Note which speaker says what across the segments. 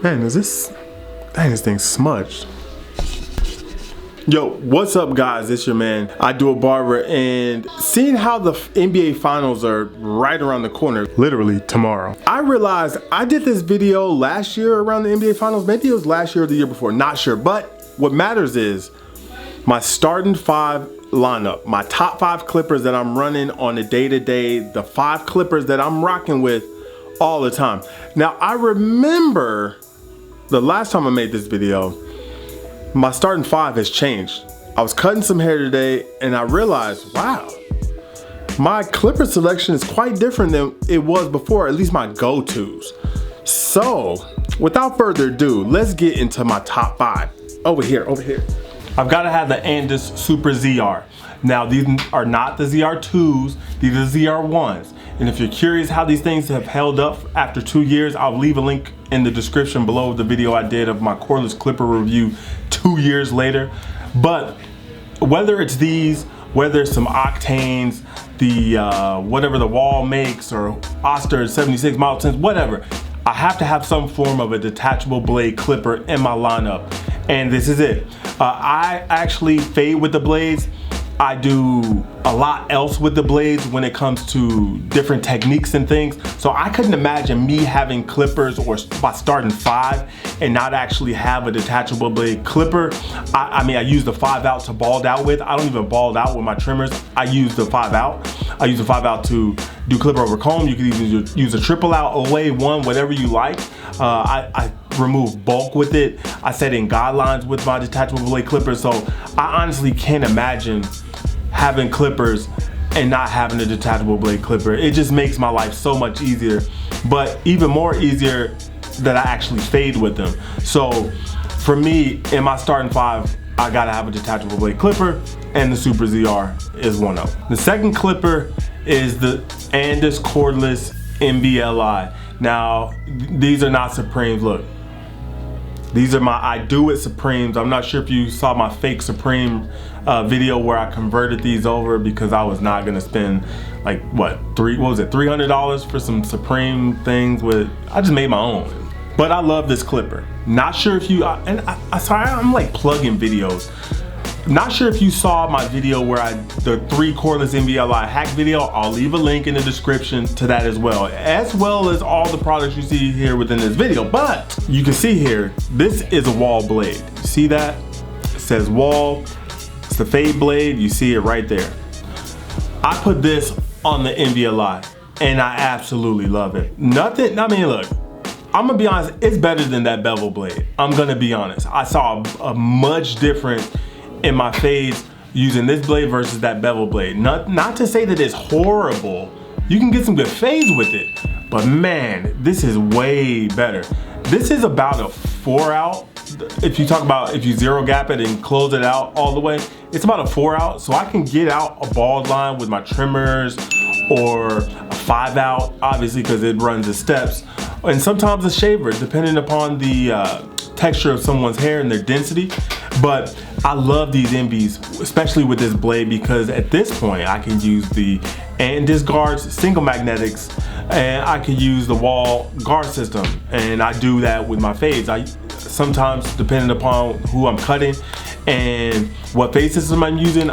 Speaker 1: Man, this thing smudged. Yo, what's up guys, it's your man, I Do a Barber, and seeing how the NBA Finals are right around the corner, literally tomorrow, I realized I did this video last year around the NBA Finals, maybe it was last year or the year before, not sure, but what matters is my starting five lineup, my top 5 clippers that I'm running on a day-to-day, the 5 clippers that I'm rocking with all the time. Now, I remember the last time I made this video, my starting 5 has changed. I was cutting some hair today and I realized, wow, my clipper selection is quite different than it was before, at least my go-tos. So, without further ado, let's get into my top 5. Over here. I've got to have the Andis Super ZR. Now, these are not the ZR2s, these are the ZR1s. And if you're curious how these things have held up after 2 years, I'll leave a link in the description below the video I did of my cordless clipper review 2 years later. But whether it's these, whether it's some Octanes, the whatever the Wall makes, or Oster 76 Model 10s, whatever, I have to have some form of a detachable blade clipper in my lineup. And this is it. I actually fade with the blades. I do a lot else with the blades when it comes to different techniques and things. So I couldn't imagine me having clippers or my starting 5 and not actually have a detachable blade clipper. I mean, I use the 5 out to bald out with. I don't even bald out with my trimmers. I use the 5 out. I use the 5 out to do clipper over comb. You can even use a triple out, away, one, whatever you like. I remove bulk with it. I set in guidelines with my detachable blade clippers. So I honestly can't imagine having clippers and not having a detachable blade clipper. It just makes my life so much easier, but even more easier that I actually fade with them. So for me, in my starting 5, I gotta have a detachable blade clipper, and the Super ZR is one of them. The second clipper is the Andis cordless MBLI. Now, these are not Supremes, look. These are my I Do It Supremes. I'm not sure if you saw my fake Supreme video where I converted these over because I was not gonna spend like $300 for some Supreme things I just made my own. But I love this clipper. Not sure if you, sorry, I'm like plugging videos. Not sure if you saw my video where the 3 cordless MBLI hack video. I'll leave a link in the description to that as well as all the products you see here within this video. But you can see here, this is a Wall blade. You see that? It says Wall. It's the fade blade. You see it right there. I put this on the MBLI and I absolutely love it. I mean, look, I'm gonna be honest, it's better than that bevel blade. I'm gonna be honest. I saw a much difference in my fades using this blade versus that bevel blade. Not to say that it's horrible. You can get some good fades with it, but man, this is way better. This is about a 4 out. If you zero gap it and close it out all the way, it's about a 4 out. So I can get out a bald line with my trimmers, or a 5 out, obviously, because it runs the steps, and sometimes a shaver, depending upon the texture of someone's hair and their density. But I love these MBs, especially with this blade, because at this point I can use the Andis guards, single magnetics, and I can use the Wall guard system, and I do that with my fades. I sometimes, depending upon who I'm cutting and what fade system I'm using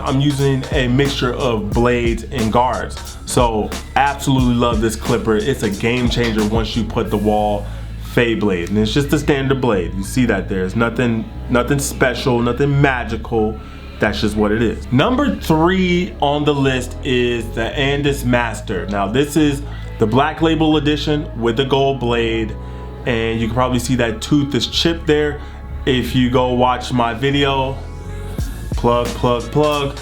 Speaker 1: a mixture of blades and guards. So absolutely love this clipper. It's a game changer once you put the Wall fade blade, and it's just a standard blade. You see that there's nothing special, nothing magical. That's just what it is. Number 3 on the list is the Andis Master. Now this is the Black Label edition with the gold blade, and you can probably see that tooth is chipped there. If you go watch my video, plug,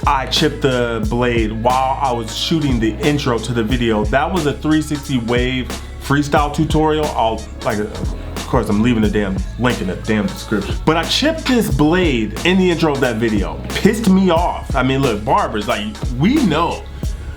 Speaker 1: I chipped the blade while I was shooting the intro to the video. That was a 360 wave freestyle tutorial. Of course, I'm leaving the damn link in the damn description. But I chipped this blade in the intro of that video. Pissed me off. I mean, look, barbers, like, we know.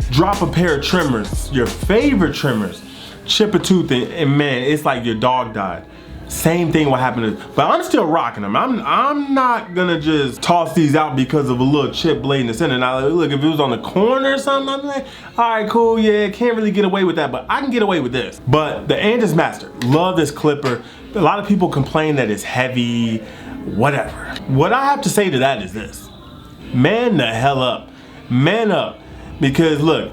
Speaker 1: Drop a pair of trimmers, your favorite trimmers, chip a tooth, and man, it's like your dog died. Same thing will happen to, but I'm still rocking them. I'm not gonna just toss these out because of a little chip blade in the center. Now look, if it was on the corner or something, I'm like, all right, cool, yeah, can't really get away with that, but I can get away with this. But the Andis Master, love this clipper. A lot of people complain that it's heavy, whatever. What I have to say to that is this: man the hell up, man up, because look,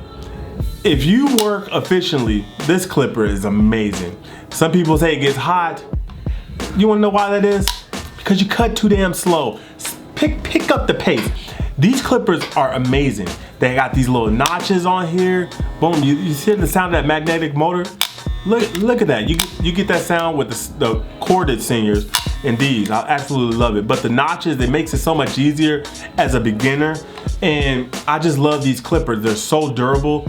Speaker 1: if you work efficiently, this clipper is amazing. Some people say it gets hot. You wanna know why that is? Because you cut too damn slow. Pick up the pace. These clippers are amazing. They got these little notches on here. Boom, you hear the sound of that magnetic motor? Look at that. You get that sound with the corded singers and these. I absolutely love it. But the notches, it makes it so much easier as a beginner. And I just love these clippers. They're so durable.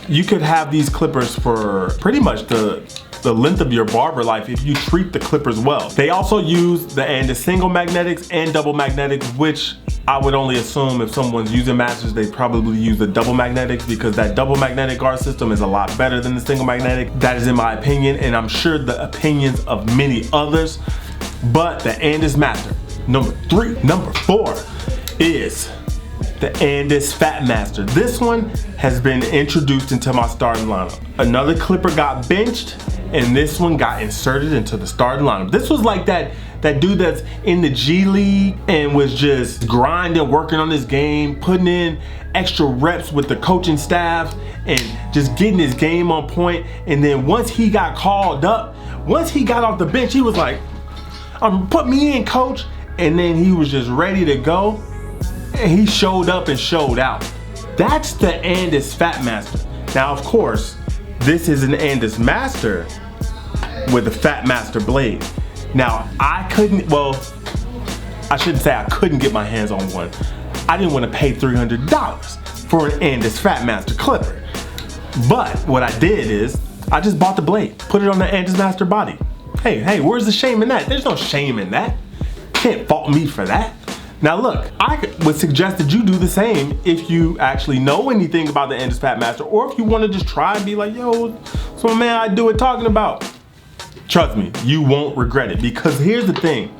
Speaker 1: You could have these clippers for pretty much the length of your barber life if you treat the clippers well. They also use the Andis single magnetics and double magnetics, which I would only assume if someone's using Masters, they probably use the double magnetics, because that double magnetic guard system is a lot better than the single magnetic. That is in my opinion, and I'm sure the opinions of many others. But the Andis Master, number 3. Number 4 is the Andis Fat Master. This one has been introduced into my starting lineup. Another clipper got benched, and this one got inserted into the starting lineup. This was like that dude that's in the G League and was just grinding, working on his game, putting in extra reps with the coaching staff and just getting his game on point. And then once he got called up, once he got off the bench, he was like, put me in, coach. And then he was just ready to go. And he showed up and showed out. That's the Andis Fat Master. Now, of course, this is an Andis Master with a Fat Master blade. Now, I shouldn't say I couldn't get my hands on one. I didn't want to pay $300 for an Andis Fat Master clipper. But what I did is, I just bought the blade, put it on the Andis Master body. Hey, where's the shame in that? There's no shame in that. Can't fault me for that. Now look, I would suggest that you do the same if you actually know anything about the Andis Fat Master, or if you want to just try and be like, yo, so man, I do it talking about. Trust me, you won't regret it, because here's the thing.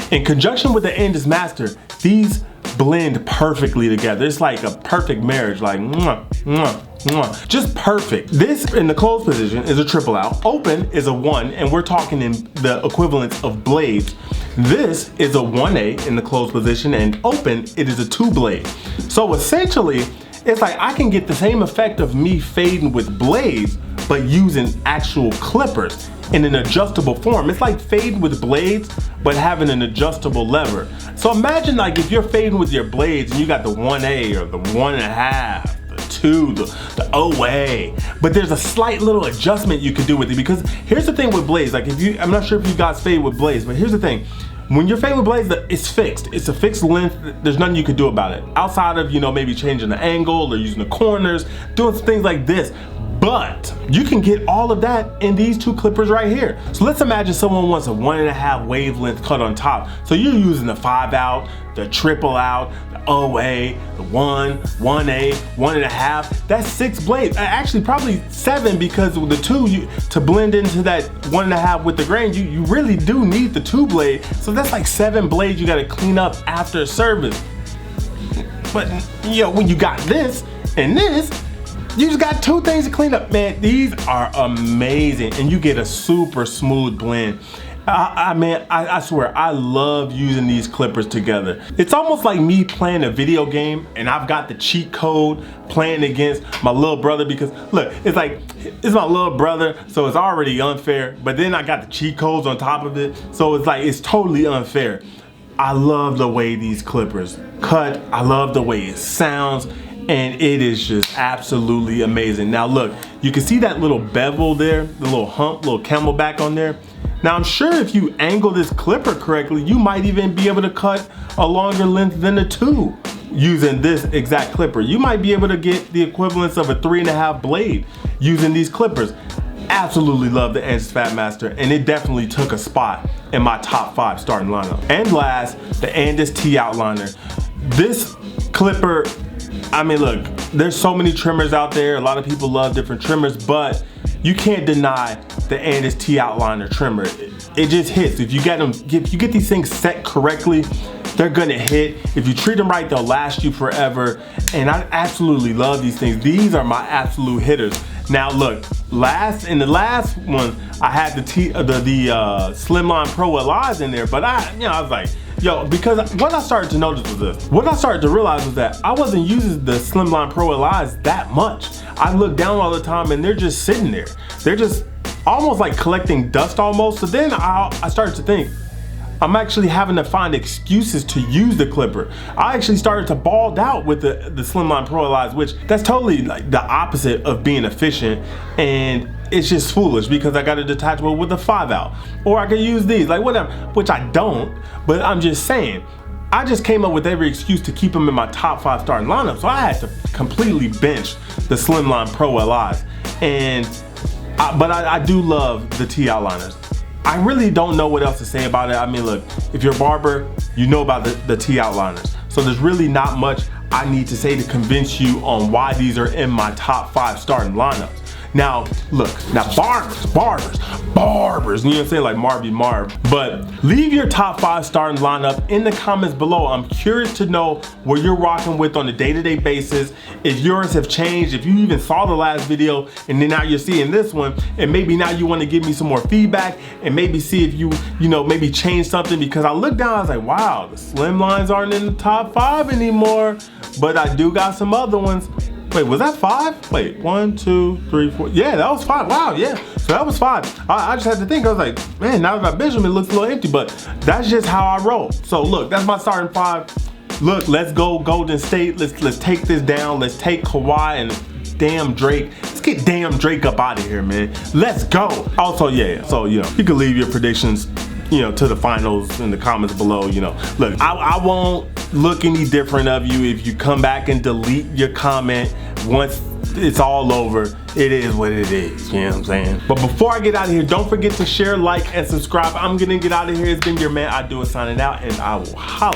Speaker 1: In conjunction with the Andis Master, these blend perfectly together. It's like a perfect marriage, like mwah, mwah, mwah. Just perfect. This in the closed position is a triple out. Open is a 1, and we're talking in the equivalence of blades. This is a 1A in the closed position, and open, it is a 2 blade. So essentially, it's like I can get the same effect of me fading with blades, but using actual clippers in an adjustable form. It's like fading with blades, but having an adjustable lever. So imagine like if you're fading with your blades and you got the 1A or the 1.5, the 2, the OA, but there's a slight little adjustment you can do with it, because here's the thing with blades, like I'm not sure if you guys fade with blades, but here's the thing. When you're fading with blades, it's fixed. It's a fixed length. There's nothing you can do about it. Outside of, maybe changing the angle or using the corners, doing some things like this. But you can get all of that in these 2 clippers right here. So let's imagine someone wants a 1.5 wavelength cut on top. So you're using the 5 out, the triple out, the OA, the 1, 1A, 1.5. That's 6 blades. Actually, probably 7, because with the 2, to blend into that 1.5 with the grain, you really do need the 2 blade. So that's like 7 blades you gotta clean up after service. But when you got this and this, you just got 2 things to clean up, man. These are amazing, and you get a super smooth blend. I swear, I love using these clippers together. It's almost like me playing a video game, and I've got the cheat code playing against my little brother, because look, it's like, it's my little brother, so it's already unfair, but then I got the cheat codes on top of it, so it's like, it's totally unfair. I love the way these clippers cut. I love the way it sounds. And it is just absolutely amazing. Now look, you can see that little bevel there, the little hump, little camelback on there. Now I'm sure if you angle this clipper correctly, you might even be able to cut a longer length than a 2 using this exact clipper. You might be able to get the equivalence of a 3.5 blade using these clippers. Absolutely love the Andis Fat Master, and it definitely took a spot in my top 5 starting lineup. And last, the Andis T-Outliner. This clipper, I mean, look, there's so many trimmers out there. A lot of people love different trimmers, but you can't deny the Andis T outliner trimmer. It just hits. If you get these things set correctly, they're gonna hit. If you treat them right, they'll last you forever. And I absolutely love these things. These are my absolute hitters. Now look, in the last one, I had the Slimline Pro LIs in there, but I was like, yo, because what I started to notice was this. What I started to realize was that I wasn't using the Slimline Pro LIs that much. I look down all the time and they're just sitting there. They're just almost like collecting dust almost. So then I started to think, I'm actually having to find excuses to use the clipper. I actually started to bald out with the Slimline Pro LIs, which that's totally like the opposite of being efficient, and it's just foolish because I got a detachable with a 5 out. Or I could use these, like whatever, which I don't, but I'm just saying, I just came up with every excuse to keep them in my top 5 starting lineup. So I had to completely bench the Slimline Pro LIs. But I do love the T outliners. I really don't know what else to say about it. I mean, look, if you're a barber, you know about the T outliners. So there's really not much I need to say to convince you on why these are in my top 5 starting lineups. Now, look, barbers, you know what I'm saying, like Marvy Marv. But leave your top 5 starting lineup in the comments below. I'm curious to know what you're rocking with on a day-to-day basis. If yours have changed, if you even saw the last video and then now you're seeing this one, and maybe now you want to give me some more feedback and maybe see if you maybe change something, because I looked down, I was like, wow, the Slimlines aren't in the top 5 anymore, but I do got some other ones. Wait, was that 5? Wait, 1, 2, 3, 4. Yeah, that was 5. Wow, yeah. So that was 5. I just had to think. I was like, man, now that I bench them, it looks a little empty, but that's just how I roll. So look, that's my starting 5. Look, let's go Golden State. Let's take this down. Let's take Kawhi and damn Drake. Let's get damn Drake up out of here, man. Let's go. Also, yeah. So you can leave your predictions, to the finals in the comments below. Look, I won't look any different of you if you come back and delete your comment once it's all over. It is what it is, you know what I'm saying? But before I get out of here, don't forget to share, like, and subscribe. I'm gonna get out of here. It's been your man, I Do It, signing out, and I will holla.